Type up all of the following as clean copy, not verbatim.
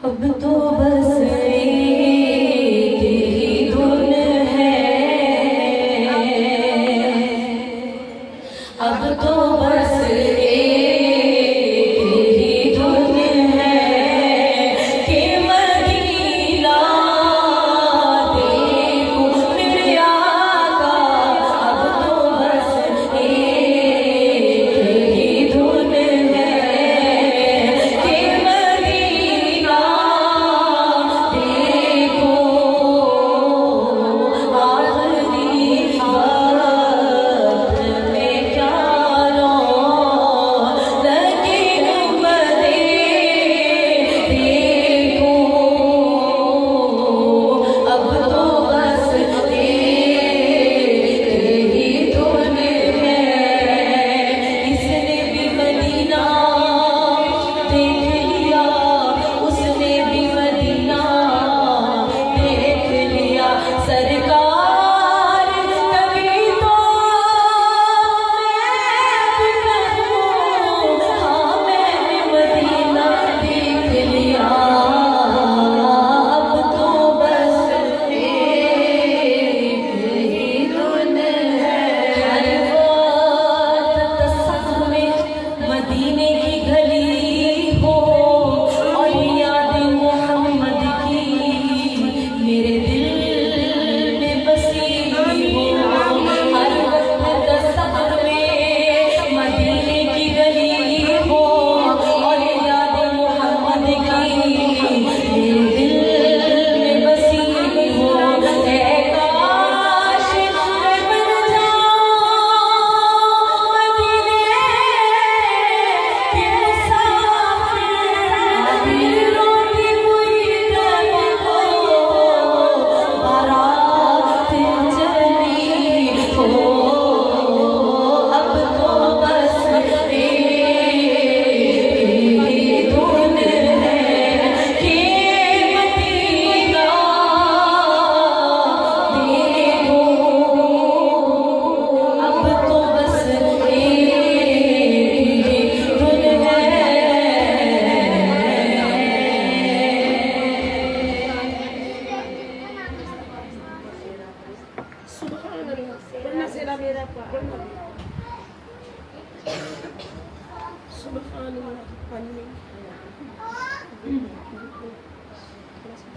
अब तो बस एक ही धुन है, अब तो बस एक ही धुन है कि मदीना देखूं मेरे आका। अब तो बस एक ही धुन है कि मदीना देखो। आखिरी वक्त में क्या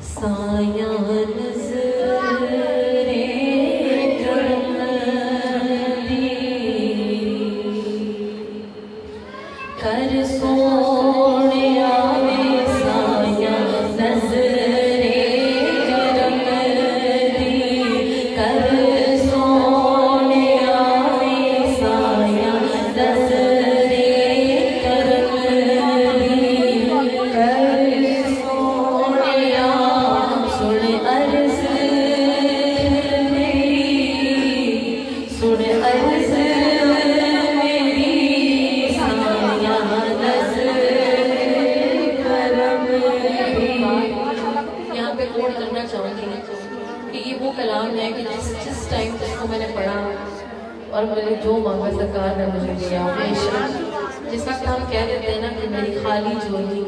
साया नज़रे करम दी कर सोनिया में साया नज़रे करम दी कर सोनिया में साया नज़रे करम दी कर सोनिया सुन अर्ज़ मेरी सुन अर्ज़ मेरी साया नज़रे करम दी। यहाँ पे कोट करना चाहूँगी कि ये वो कलाम है कि जिस टाइम तक मैंने पढ़ा और मैंने जो मांगा सरकार ने मुझे दिया। हमेशा जिस वक्त हम कह देते हैं ना कि मेरी खाली झोली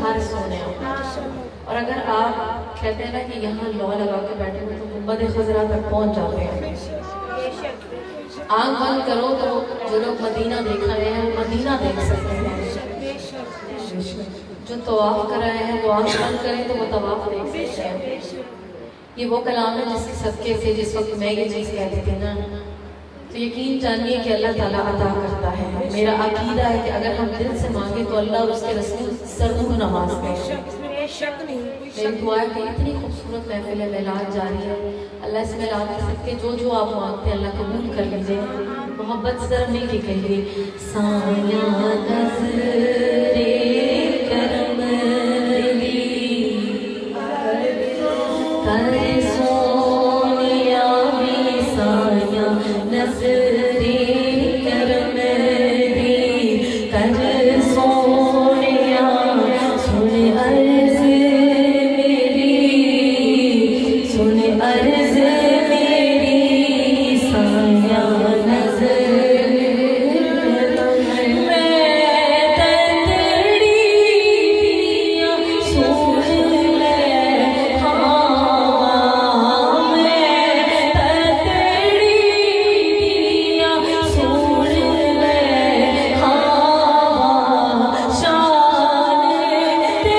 हर सोने, और अगर आप कहते हैं ना कि यहाँ लौ लगा के बैठे हुए तो गुंबद खज़रा तक पहुँच जाते हैं। आँख बंद करो तो जो लोग मदीना देख रहे हैं वो मदीना देख सकते हैं। जो तवाफ कर रहे हैं वो आँख बंद करें तो वो तवाफ देख सकते हैं। ये वो कलाम है जिसके सदके से जिस वक्त मैं ये चीज़ कहती थी ना, तो यकीन जानिए कि अल्लाह ताला अता करता है। मेरा अकीदा है कि अगर हम दिल से मांगे तो अल्लाह और उसके रसूल सरदू नमाज में। मेरी दुआ है कि इतनी खूबसूरत महफिल है, मेलाद जारी है। अल्लाह से मेलाद कर सकते जो जो आप मांगते हैं अल्लाह कबूल कर लीजिए। मोहब्बत से मिल के कहिए साया